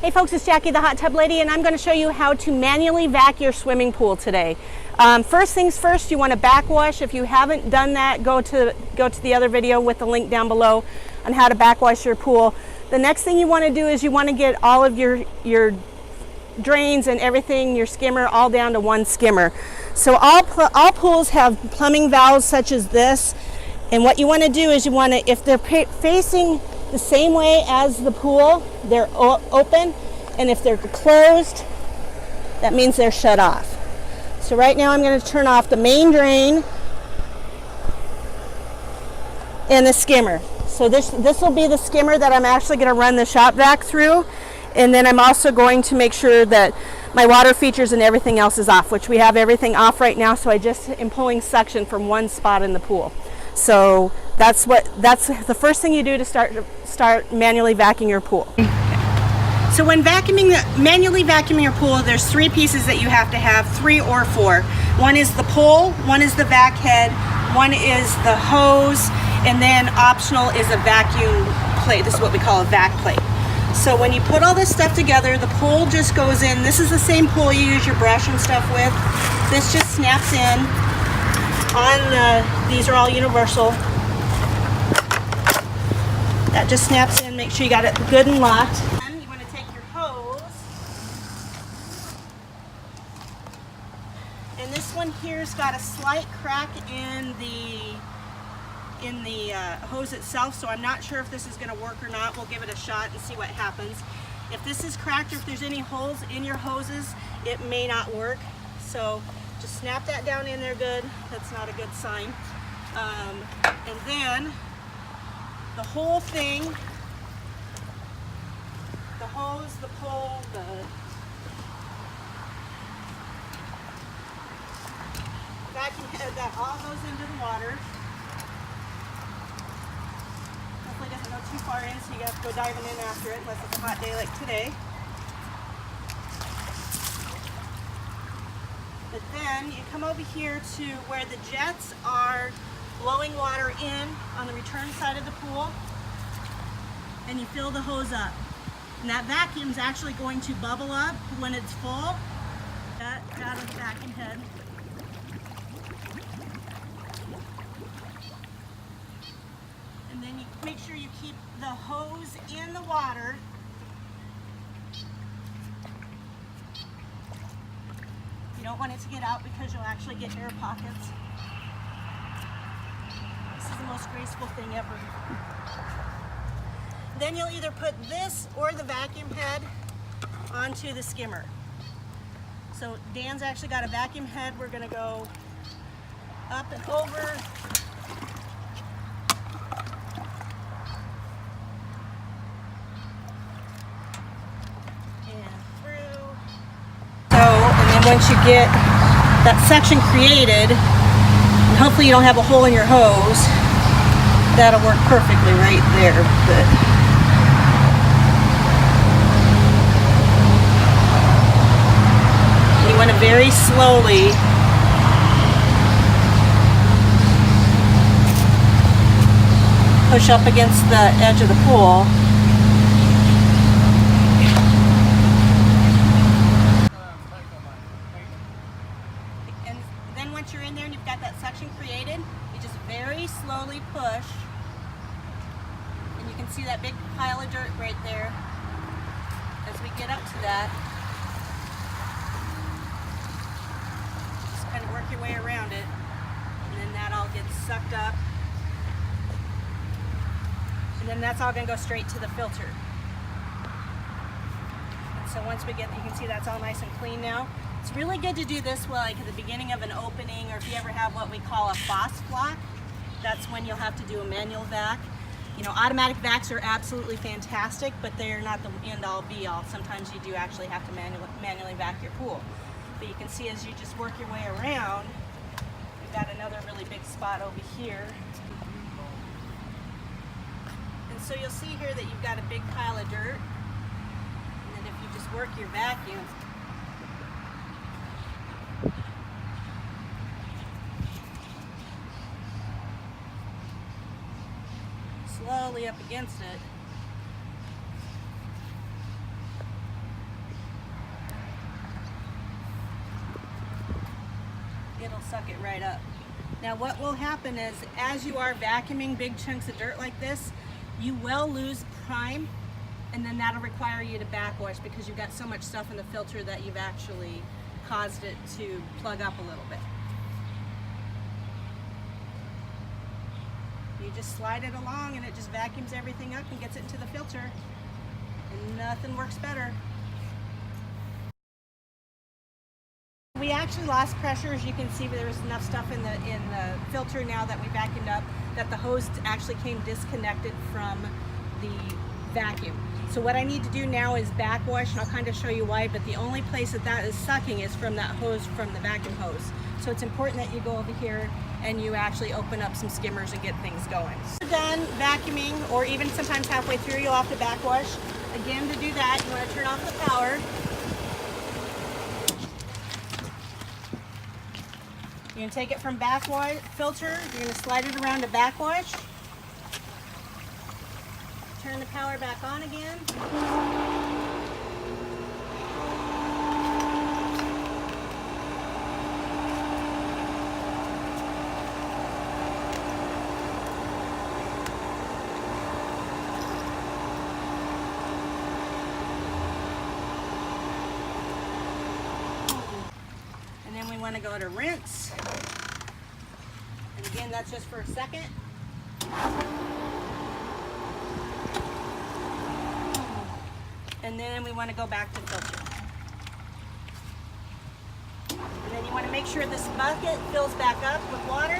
Hey folks, it's Jackie the Hot Tub Lady, and I'm going to show you how to manually vac your swimming pool today. First things first, you want to backwash. If you haven't done that, go to the other video with the link down below on how to backwash your pool. The next thing you want to do is you want to get all of your drains and everything, your skimmer, all down to one skimmer. So all pools have plumbing valves such as this, and what you want to do is you want to, if they're facing the same way as the pool, they're open, and if they're closed, that means they're shut off. So right now I'm going to turn off the main drain and the skimmer. So this will be the skimmer that I'm actually going to run the shop vac through, and then I'm also going to make sure that my water features and everything else is off, which we have everything off right now, so I just am pulling suction from one spot in the pool. So that's the first thing you do to start manually vacuuming your pool. So when manually vacuuming your pool, there's three pieces that you have to have, 3 or 4. One is the pole, one is the vac head, one is the hose, and then optional is a vacuum plate. This is what we call a vac plate. So when you put all this stuff together, the pole just goes in. This is the same pole you use your brush and stuff with. This just snaps in on these are all universal. That just snaps in. Make sure you got it good and locked. And you want to take your hose, and this one here's got a slight crack in the hose itself, so I'm not sure if this is going to work or not. We'll give it a shot and see what happens. If this is cracked or if there's any holes in your hoses, it may not work. So just snap that down in there good. That's not a good sign. And then the whole thing, the hose, the pole, the vacuum head, that all goes into the water. Hopefully it doesn't go too far in, so you have to go diving in after it, unless it's a hot day like today. But then you come over here to where the jets are blowing water in on the return side of the pool, and you fill the hose up. And that vacuum is actually going to bubble up when it's full. Out of the vacuum head. And then you make sure you keep the hose in the water. You don't want it to get out because you'll actually get air pockets. This is the most graceful thing ever. Then you'll either put this or the vacuum head onto the skimmer. So Dan's actually got a vacuum head. We're gonna go up and over. Once you get that section created, and hopefully you don't have a hole in your hose, that'll work perfectly right there. But you want to very slowly push up against the edge of the pool. Once you're in there and you've got that section created, you just very slowly push, and you can see that big pile of dirt right there. As we get up to that, just kind of work your way around it, and then that all gets sucked up, and then that's all going to go straight to the filter. And so once we get, you can see that's all nice and clean now. It's really good to do this like at the beginning of an opening, or if you ever have what we call a FOSS block, that's when you'll have to do a manual vac. You know, automatic vacs are absolutely fantastic, but they're not the end-all be-all. Sometimes you do actually have to manually vac your pool. But you can see as you just work your way around, we've got another really big spot over here. And so you'll see here that you've got a big pile of dirt, and then if you just work your vacuum, slowly up against it, suck it right up. Now what will happen is, as you are vacuuming big chunks of dirt like this, you will lose prime, and then that'll require you to backwash because you've got so much stuff in the filter that you've actually caused it to plug up a little bit. You just slide it along and it just vacuums everything up and gets it into the filter, and nothing works better. We actually lost pressure, as you can see. There was enough stuff in the filter now that we vacuumed up that the hose actually came disconnected from the vacuum. So what I need to do now is backwash, and I'll kind of show you why, but the only place that is sucking is from that hose, from the vacuum hose. So it's important that you go over here and you actually open up some skimmers and get things going. When you're done vacuuming, or even sometimes halfway through, you'll have to backwash. Again, to do that, you want to turn off the power. You're going to take it from backwash filter, you're going to slide it around to backwash. Turn the power back on again. And then we want to go to rinse. And again, that's just for a second. And then we want to go back to filter. And then you want to make sure this bucket fills back up with water.